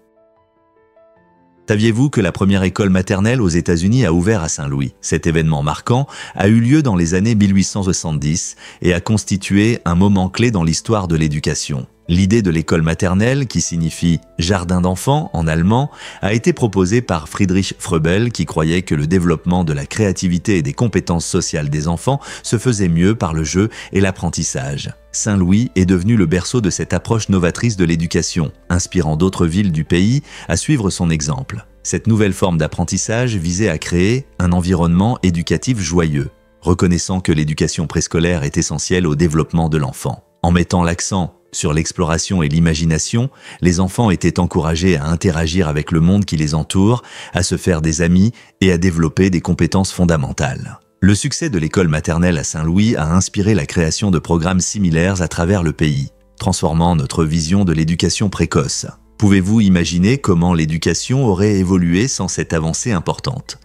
Saviez-vous que la première école maternelle aux États-Unis a ouvert à Saint-Louis ? Cet événement marquant a eu lieu dans les années 1870 et a constitué un moment clé dans l'histoire de l'éducation. L'idée de l'école maternelle, qui signifie « jardin d'enfants » en allemand, a été proposée par Friedrich Froebel qui croyait que le développement de la créativité et des compétences sociales des enfants se faisait mieux par le jeu et l'apprentissage. Saint-Louis est devenu le berceau de cette approche novatrice de l'éducation, inspirant d'autres villes du pays à suivre son exemple. Cette nouvelle forme d'apprentissage visait à créer un environnement éducatif joyeux, reconnaissant que l'éducation préscolaire est essentielle au développement de l'enfant. En mettant l'accent sur l'exploration et l'imagination, les enfants étaient encouragés à interagir avec le monde qui les entoure, à se faire des amis et à développer des compétences fondamentales. Le succès de l'école maternelle à Saint-Louis a inspiré la création de programmes similaires à travers le pays, transformant notre vision de l'éducation précoce. Pouvez-vous imaginer comment l'éducation aurait évolué sans cette avancée importante ?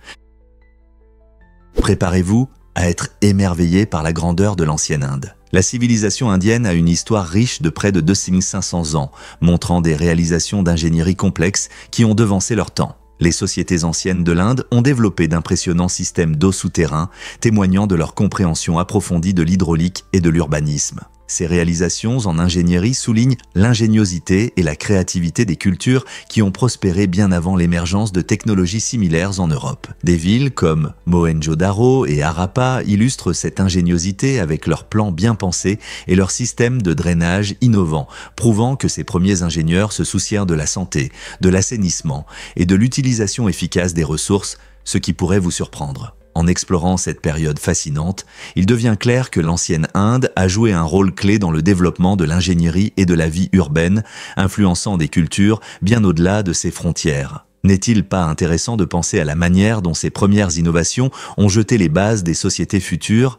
Préparez-vous à être émerveillé par la grandeur de l'ancienne Inde. La civilisation indienne a une histoire riche de près de 2500 ans, montrant des réalisations d'ingénierie complexes qui ont devancé leur temps. Les sociétés anciennes de l'Inde ont développé d'impressionnants systèmes d'eau souterrains, témoignant de leur compréhension approfondie de l'hydraulique et de l'urbanisme. Ces réalisations en ingénierie soulignent l'ingéniosité et la créativité des cultures qui ont prospéré bien avant l'émergence de technologies similaires en Europe. Des villes comme Mohenjo-Daro et Harappa illustrent cette ingéniosité avec leurs plans bien pensés et leurs systèmes de drainage innovants, prouvant que ces premiers ingénieurs se soucièrent de la santé, de l'assainissement et de l'utilisation efficace des ressources, ce qui pourrait vous surprendre. En explorant cette période fascinante, il devient clair que l'ancienne Inde a joué un rôle clé dans le développement de l'ingénierie et de la vie urbaine, influençant des cultures bien au-delà de ses frontières. N'est-il pas intéressant de penser à la manière dont ces premières innovations ont jeté les bases des sociétés futures ?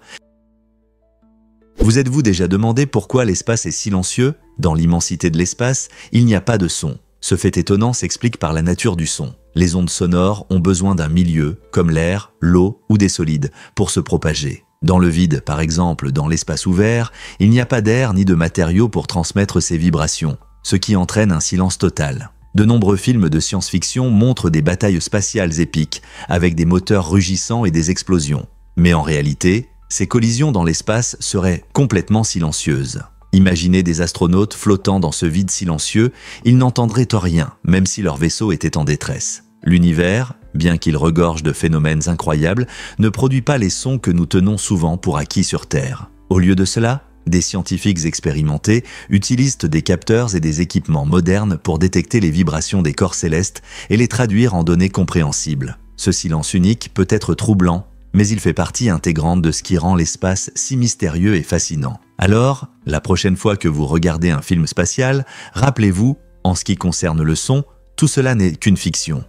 Vous êtes-vous déjà demandé pourquoi l'espace est silencieux ? Dans l'immensité de l'espace, il n'y a pas de son. Ce fait étonnant s'explique par la nature du son. Les ondes sonores ont besoin d'un milieu, comme l'air, l'eau ou des solides, pour se propager. Dans le vide, par exemple, dans l'espace ouvert, il n'y a pas d'air ni de matériaux pour transmettre ces vibrations, ce qui entraîne un silence total. De nombreux films de science-fiction montrent des batailles spatiales épiques, avec des moteurs rugissants et des explosions. Mais en réalité, ces collisions dans l'espace seraient complètement silencieuses. Imaginez des astronautes flottant dans ce vide silencieux, ils n'entendraient rien, même si leur vaisseau était en détresse. L'univers, bien qu'il regorge de phénomènes incroyables, ne produit pas les sons que nous tenons souvent pour acquis sur Terre. Au lieu de cela, des scientifiques expérimentés utilisent des capteurs et des équipements modernes pour détecter les vibrations des corps célestes et les traduire en données compréhensibles. Ce silence unique peut être troublant, mais il fait partie intégrante de ce qui rend l'espace si mystérieux et fascinant. Alors, la prochaine fois que vous regardez un film spatial, rappelez-vous, en ce qui concerne le son, tout cela n'est qu'une fiction.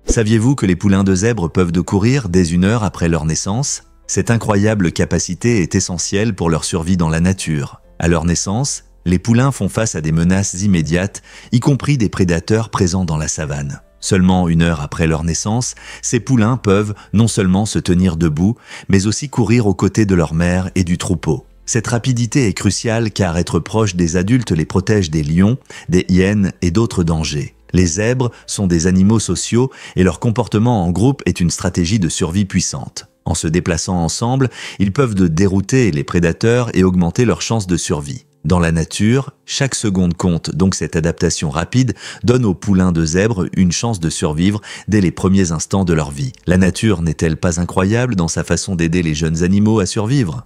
Saviez-vous que les poulains de zèbres peuvent courir dès 1 heure après leur naissance ? Cette incroyable capacité est essentielle pour leur survie dans la nature. À leur naissance, les poulains font face à des menaces immédiates, y compris des prédateurs présents dans la savane. Seulement 1 heure après leur naissance, ces poulains peuvent non seulement se tenir debout, mais aussi courir aux côtés de leur mère et du troupeau. Cette rapidité est cruciale car être proche des adultes les protège des lions, des hyènes et d'autres dangers. Les zèbres sont des animaux sociaux et leur comportement en groupe est une stratégie de survie puissante. En se déplaçant ensemble, ils peuvent dérouter les prédateurs et augmenter leurs chances de survie. Dans la nature, chaque seconde compte, donc cette adaptation rapide donne aux poulains de zèbres une chance de survivre dès les premiers instants de leur vie. La nature n'est-elle pas incroyable dans sa façon d'aider les jeunes animaux à survivre ?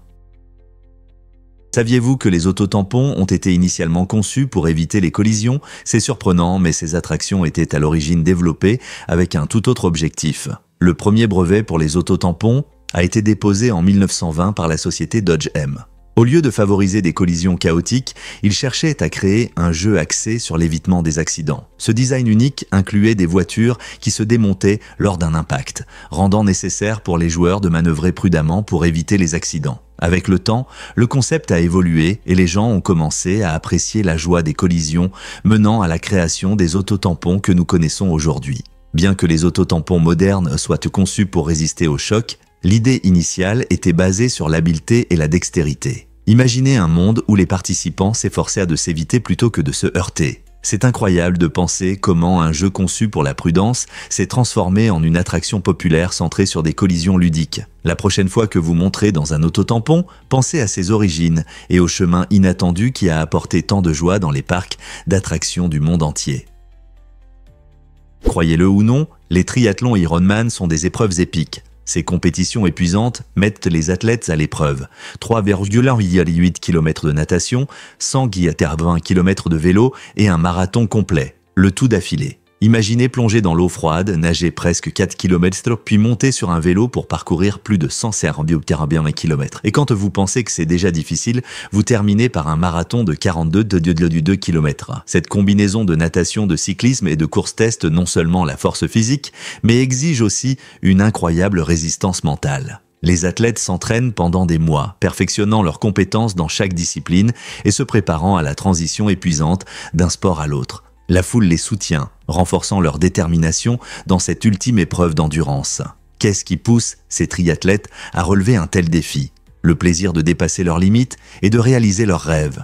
Saviez-vous que les autotampons ont été initialement conçus pour éviter les collisions ? C'est surprenant, mais ces attractions étaient à l'origine développées avec un tout autre objectif. Le premier brevet pour les autotampons a été déposé en 1920 par la société Dodge M. Au lieu de favoriser des collisions chaotiques, il cherchait à créer un jeu axé sur l'évitement des accidents. Ce design unique incluait des voitures qui se démontaient lors d'un impact, rendant nécessaire pour les joueurs de manœuvrer prudemment pour éviter les accidents. Avec le temps, le concept a évolué et les gens ont commencé à apprécier la joie des collisions, menant à la création des autotampons que nous connaissons aujourd'hui. Bien que les autotampons modernes soient conçus pour résister au choc, l'idée initiale était basée sur l'habileté et la dextérité. Imaginez un monde où les participants s'efforçaient de s'éviter plutôt que de se heurter. C'est incroyable de penser comment un jeu conçu pour la prudence s'est transformé en une attraction populaire centrée sur des collisions ludiques. La prochaine fois que vous monterez dans un autotampon, pensez à ses origines et au chemin inattendu qui a apporté tant de joie dans les parcs d'attractions du monde entier. Croyez-le ou non, les triathlons Ironman sont des épreuves épiques. Ces compétitions épuisantes mettent les athlètes à l'épreuve. 3,8 km de natation, 180 km de vélo et un marathon complet. Le tout d'affilée. Imaginez plonger dans l'eau froide, nager presque 4 km, puis monter sur un vélo pour parcourir plus de 140 km. Et quand vous pensez que c'est déjà difficile, vous terminez par un marathon de 42 km. Cette combinaison de natation, de cyclisme et de course teste non seulement la force physique, mais exige aussi une incroyable résistance mentale. Les athlètes s'entraînent pendant des mois, perfectionnant leurs compétences dans chaque discipline et se préparant à la transition épuisante d'un sport à l'autre. La foule les soutient, renforçant leur détermination dans cette ultime épreuve d'endurance. Qu'est-ce qui pousse ces triathlètes à relever un tel défi ? Le plaisir de dépasser leurs limites et de réaliser leurs rêves.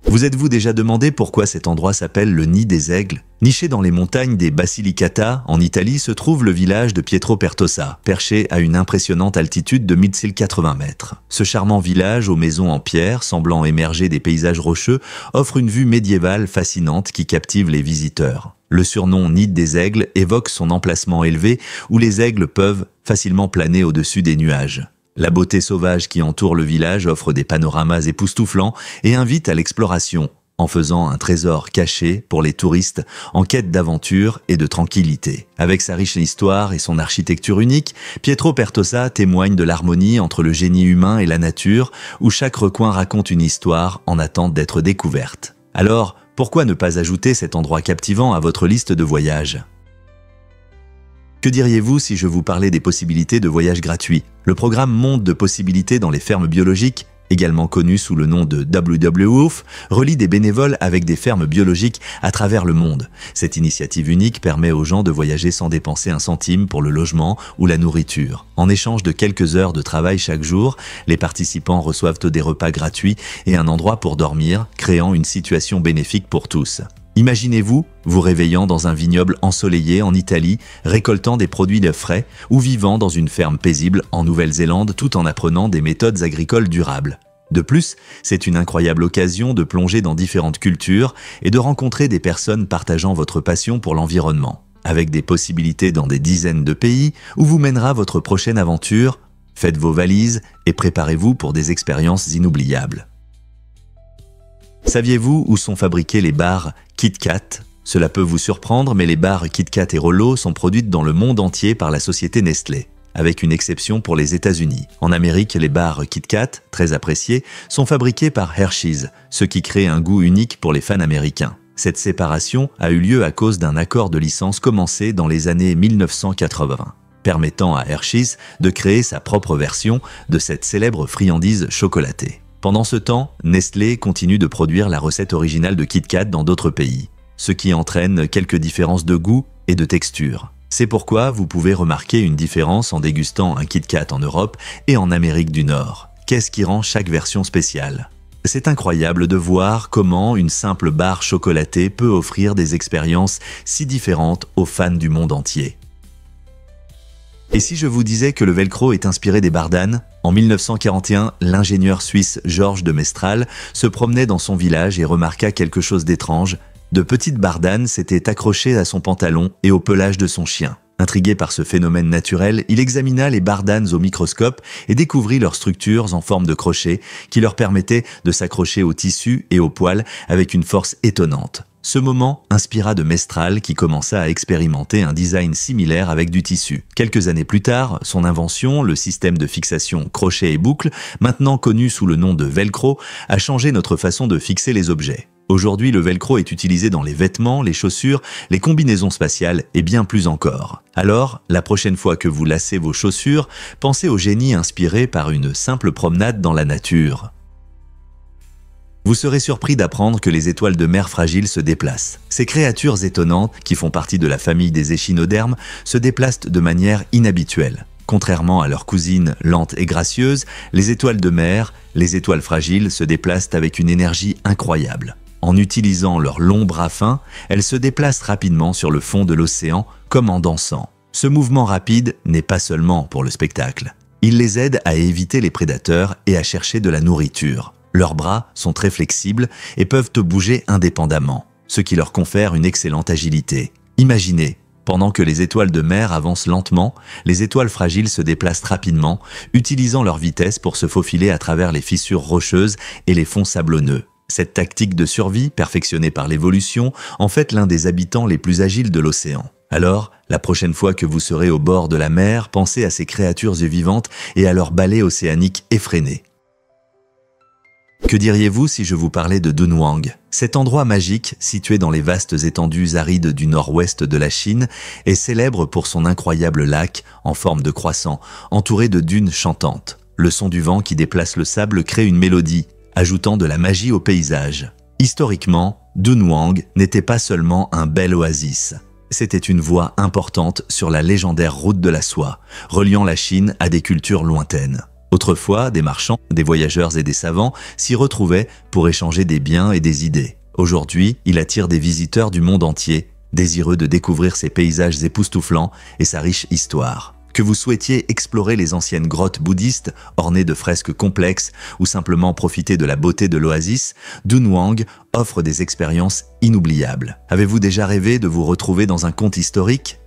Vous êtes-vous déjà demandé pourquoi cet endroit s'appelle le Nid des Aigles ? Niché dans les montagnes des Basilicata, en Italie, se trouve le village de Pietro Pertosa, perché à une impressionnante altitude de 1080 mètres. Ce charmant village aux maisons en pierre, semblant émerger des paysages rocheux, offre une vue médiévale fascinante qui captive les visiteurs. Le surnom Nid des Aigles évoque son emplacement élevé où les aigles peuvent facilement planer au-dessus des nuages. La beauté sauvage qui entoure le village offre des panoramas époustouflants et invite à l'exploration. en faisant un trésor caché pour les touristes en quête d'aventure et de tranquillité. Avec sa riche histoire et son architecture unique, Pietro Pertosa témoigne de l'harmonie entre le génie humain et la nature, où chaque recoin raconte une histoire en attente d'être découverte. Alors, pourquoi ne pas ajouter cet endroit captivant à votre liste de voyages ? Que diriez-vous si je vous parlais des possibilités de voyage gratuits ? Le programme Monde de possibilités dans les fermes biologiques, également connu sous le nom de WWF, relie des bénévoles avec des fermes biologiques à travers le monde. Cette initiative unique permet aux gens de voyager sans dépenser un centime pour le logement ou la nourriture. En échange de quelques heures de travail chaque jour, les participants reçoivent des repas gratuits et un endroit pour dormir, créant une situation bénéfique pour tous. Imaginez-vous vous réveillant dans un vignoble ensoleillé en Italie, récoltant des produits frais ou vivant dans une ferme paisible en Nouvelle-Zélande tout en apprenant des méthodes agricoles durables. De plus, c'est une incroyable occasion de plonger dans différentes cultures et de rencontrer des personnes partageant votre passion pour l'environnement. Avec des possibilités dans des dizaines de pays où vous mènera votre prochaine aventure, faites vos valises et préparez-vous pour des expériences inoubliables. Saviez-vous où sont fabriqués les barres Kit Kat ? Cela peut vous surprendre, mais les barres Kit Kat et Rollo sont produites dans le monde entier par la société Nestlé, avec une exception pour les États-Unis. En Amérique, les barres Kit Kat, très appréciées, sont fabriquées par Hershey's, ce qui crée un goût unique pour les fans américains. Cette séparation a eu lieu à cause d'un accord de licence commencé dans les années 1980, permettant à Hershey's de créer sa propre version de cette célèbre friandise chocolatée. Pendant ce temps, Nestlé continue de produire la recette originale de Kit Kat dans d'autres pays, ce qui entraîne quelques différences de goût et de texture. C'est pourquoi vous pouvez remarquer une différence en dégustant un Kit Kat en Europe et en Amérique du Nord. Qu'est-ce qui rend chaque version spéciale ? C'est incroyable de voir comment une simple barre chocolatée peut offrir des expériences si différentes aux fans du monde entier. Et si je vous disais que le velcro est inspiré des bardanes ? En 1941, l'ingénieur suisse Georges de Mestral se promenait dans son village et remarqua quelque chose d'étrange. De petites bardanes s'étaient accrochées à son pantalon et au pelage de son chien. Intrigué par ce phénomène naturel, il examina les bardanes au microscope et découvrit leurs structures en forme de crochet qui leur permettaient de s'accrocher au tissu et aux poils avec une force étonnante. Ce moment inspira de Mestral qui commença à expérimenter un design similaire avec du tissu. Quelques années plus tard, son invention, le système de fixation crochet et boucle, maintenant connu sous le nom de velcro, a changé notre façon de fixer les objets. Aujourd'hui, le velcro est utilisé dans les vêtements, les chaussures, les combinaisons spatiales et bien plus encore. Alors, la prochaine fois que vous lacez vos chaussures, pensez au génie inspiré par une simple promenade dans la nature. Vous serez surpris d'apprendre que les étoiles de mer fragiles se déplacent. Ces créatures étonnantes, qui font partie de la famille des échinodermes, se déplacent de manière inhabituelle. Contrairement à leurs cousines lentes et gracieuses, les étoiles de mer, les étoiles fragiles, se déplacent avec une énergie incroyable. En utilisant leurs longs bras fins, elles se déplacent rapidement sur le fond de l'océan, comme en dansant. Ce mouvement rapide n'est pas seulement pour le spectacle. Il les aide à éviter les prédateurs et à chercher de la nourriture. Leurs bras sont très flexibles et peuvent bouger indépendamment, ce qui leur confère une excellente agilité. Imaginez, pendant que les étoiles de mer avancent lentement, les étoiles fragiles se déplacent rapidement, utilisant leur vitesse pour se faufiler à travers les fissures rocheuses et les fonds sablonneux. Cette tactique de survie, perfectionnée par l'évolution, en fait l'un des habitants les plus agiles de l'océan. Alors, la prochaine fois que vous serez au bord de la mer, pensez à ces créatures vivantes et à leur balai océanique effréné. Que diriez-vous si je vous parlais de Dunhuang ? Cet endroit magique, situé dans les vastes étendues arides du nord-ouest de la Chine, est célèbre pour son incroyable lac en forme de croissant, entouré de dunes chantantes. Le son du vent qui déplace le sable crée une mélodie, ajoutant de la magie au paysage. Historiquement, Dunhuang n'était pas seulement un bel oasis. C'était une voie importante sur la légendaire route de la soie, reliant la Chine à des cultures lointaines. Autrefois, des marchands, des voyageurs et des savants s'y retrouvaient pour échanger des biens et des idées. Aujourd'hui, il attire des visiteurs du monde entier, désireux de découvrir ses paysages époustouflants et sa riche histoire. Que vous souhaitiez explorer les anciennes grottes bouddhistes ornées de fresques complexes ou simplement profiter de la beauté de l'oasis, Dunhuang offre des expériences inoubliables. Avez-vous déjà rêvé de vous retrouver dans un conte historique ?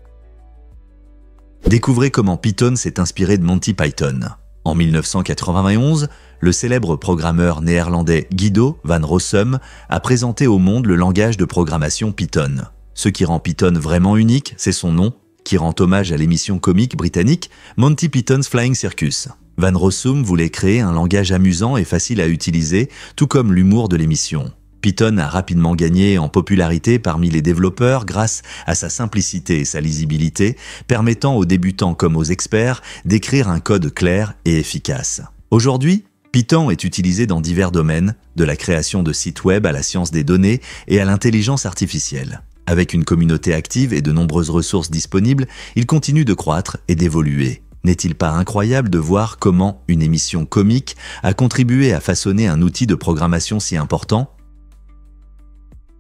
Découvrez comment Python s'est inspiré de Monty Python. En 1991, le célèbre programmeur néerlandais Guido van Rossum a présenté au monde le langage de programmation Python. Ce qui rend Python vraiment unique, c'est son nom, qui rend hommage à l'émission comique britannique Monty Python's Flying Circus. Van Rossum voulait créer un langage amusant et facile à utiliser, tout comme l'humour de l'émission. Python a rapidement gagné en popularité parmi les développeurs grâce à sa simplicité et sa lisibilité, permettant aux débutants comme aux experts d'écrire un code clair et efficace. Aujourd'hui, Python est utilisé dans divers domaines, de la création de sites web à la science des données et à l'intelligence artificielle. Avec une communauté active et de nombreuses ressources disponibles, il continue de croître et d'évoluer. N'est-il pas incroyable de voir comment une émission comique a contribué à façonner un outil de programmation si important ?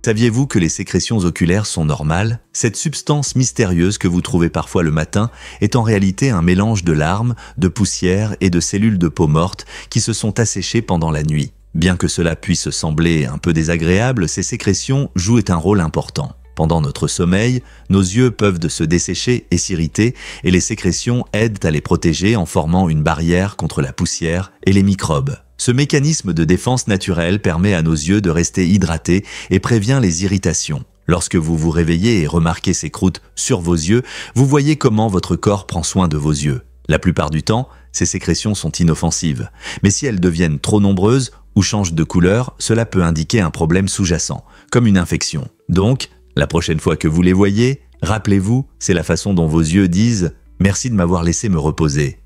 Saviez-vous que les sécrétions oculaires sont normales ? Cette substance mystérieuse que vous trouvez parfois le matin est en réalité un mélange de larmes, de poussière et de cellules de peau morte qui se sont asséchées pendant la nuit. Bien que cela puisse sembler un peu désagréable, ces sécrétions jouent un rôle important. Pendant notre sommeil, nos yeux peuvent se dessécher et s'irriter et les sécrétions aident à les protéger en formant une barrière contre la poussière et les microbes. Ce mécanisme de défense naturelle permet à nos yeux de rester hydratés et prévient les irritations. Lorsque vous vous réveillez et remarquez ces croûtes sur vos yeux, vous voyez comment votre corps prend soin de vos yeux. La plupart du temps, ces sécrétions sont inoffensives. Mais si elles deviennent trop nombreuses ou changent de couleur, cela peut indiquer un problème sous-jacent, comme une infection. Donc, la prochaine fois que vous les voyez, rappelez-vous, c'est la façon dont vos yeux disent « Merci de m'avoir laissé me reposer ».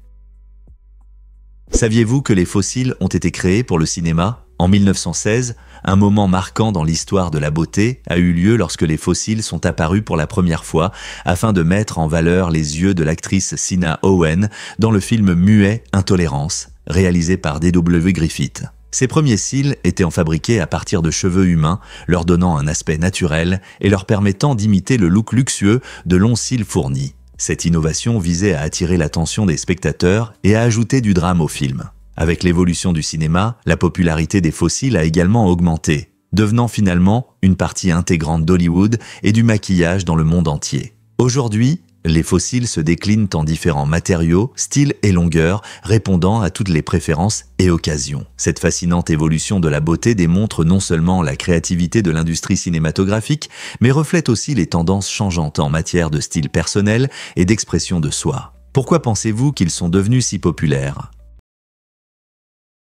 Saviez-vous que les fossiles ont été créés pour le cinéma ? En 1916, un moment marquant dans l'histoire de la beauté a eu lieu lorsque les fossiles sont apparus pour la première fois afin de mettre en valeur les yeux de l'actrice Sina Owen dans le film muet Intolérance, réalisé par D.W. Griffith. Ces premiers cils étaient fabriqués à partir de cheveux humains, leur donnant un aspect naturel et leur permettant d'imiter le look luxueux de longs cils fournis. Cette innovation visait à attirer l'attention des spectateurs et à ajouter du drame au film. Avec l'évolution du cinéma, la popularité des fossiles a également augmenté, devenant finalement une partie intégrante d'Hollywood et du maquillage dans le monde entier. Aujourd'hui, les fossiles se déclinent en différents matériaux, styles et longueurs, répondant à toutes les préférences et occasions. Cette fascinante évolution de la beauté démontre non seulement la créativité de l'industrie cinématographique, mais reflète aussi les tendances changeantes en matière de style personnel et d'expression de soi. Pourquoi pensez-vous qu'ils sont devenus si populaires ?